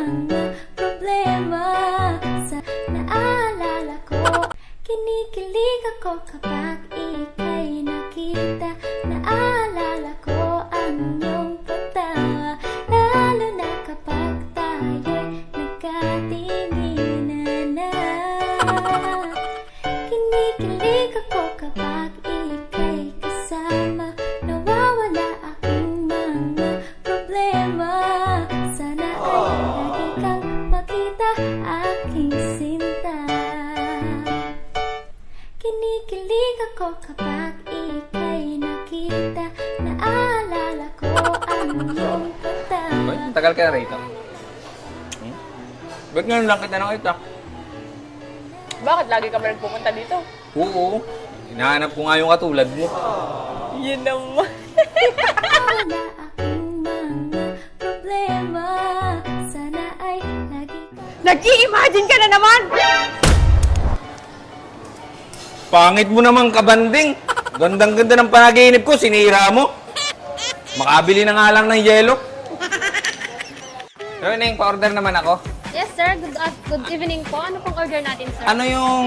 mga problema sa naalala ko. Kinikilig ako kapag ika'y nakita. Naalala ko ang iyong pagtawa, lalo na kapag tayo'y nagkatinginan na. Kinikilig ako kapag ika'y kasama. Nawawala aking mga problema. Sana ay lagi kang makita, aking sinta. Kinikilig ako kapag ika'y nakita. Naalala ko ang iyong pagtawa. Ba't tagal ka na rito? Ba't ngayon lang kita nakita? Bakit lagi ka ba nagpupunta dito? Oo. Hinahanap ko nga yung katulad mo. Yun naman. Nawawala aking mga problema. Sana ay lagi kang Nag-i-imagine ka na naman! Pangit mo naman, kabanding. Gandang-ganda ng panaginip ko, sinira mo. Makabili na nga lang ng yelo. So, Neng, pa-order naman ako. Yes, sir. Good evening po. Ano pong order natin, sir? Ano yung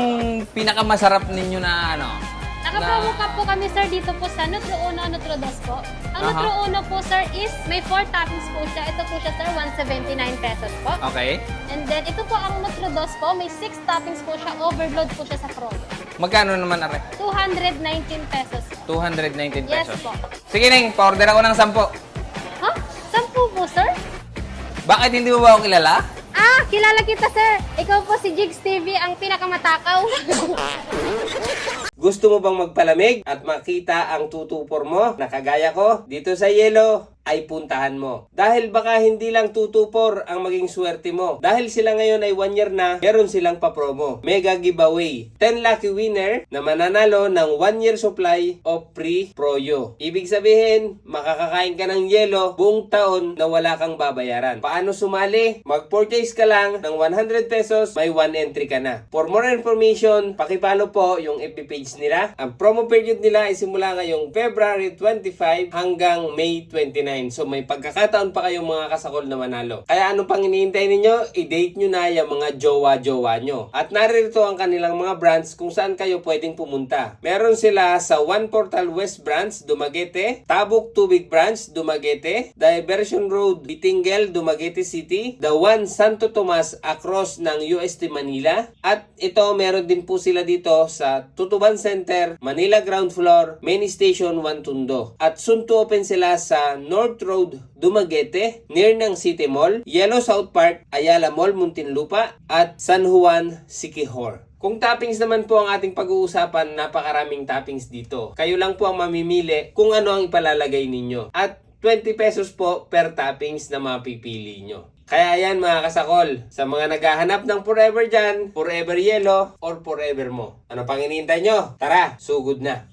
pinakamasarap ninyo na ano? Naka-promo ka po kami, sir, dito po sa Nutro Uno, Nutro Dos po. Ang Aha. Nutro Uno po, sir, is may 4 toppings po siya. Ito po siya, sir, 179 pesos po. Okay. And then, ito po ang Nutro Dos po, may 6 toppings po siya. Overload po siya sa promo. Magkano naman, are? 219 pesos. 219 Yes pesos. po. Sige, Neng, pa-order ako ng 10. Ha? 10 po, sir? Bakit hindi mo ba ako kilala? Ah, kilala kita, sir. Ikaw po si Jigs TV, ang pinakamatakaw. Gusto mo bang magpalamig at makita ang tutupor mo na kagaya ko dito sa Yelo? Ay puntahan mo. Dahil baka hindi lang tutupor ang maging swerte mo. Dahil sila ngayon ay 1 year na, meron silang pa-promo. Mega giveaway. 10 lucky winner na mananalo ng 1 year supply of free Proyo. Ibig sabihin, makakakain ka ng yelo buong taon na wala kang babayaran. Paano sumali? Mag-purchase ka lang ng 100 pesos, may 1 entry ka na. For more information, pakipalo po yung FB page nila. Ang promo period nila ay simula ngayong February 25 hanggang May 29. So may pagkakataon pa kayong mga kasakol na manalo. Kaya ano pang iniintay ninyo? I-date nyo na yung mga jowa-jowa nyo. At naririto ang kanilang mga branch kung saan kayo pwedeng pumunta. Meron sila sa One Portal West Branch, Dumaguete, Tabuk Tubig Branch, Dumaguete, Diversion Road, Bitinggel, Dumaguete City, The One Santo Tomas across ng UST Manila. At ito meron din po sila dito sa Tutuban Center, Manila Ground Floor, Main Station 1 Tondo. At soon to open sila sa North Road, Dumaguete, near ng City Mall, Yellow South Park, Ayala Mall, Muntinlupa, at San Juan, Siquijor. Kung toppings naman po ang ating pag-uusapan, napakaraming toppings dito. Kayo lang po ang mamimili kung ano ang ipalalagay ninyo. At 20 pesos po per toppings na mapipili nyo. Kaya yan mga kasakol, sa mga naghahanap ng forever dyan, forever yellow, or forever mo. Ano pang hinihintay nyo? Tara, sugod na!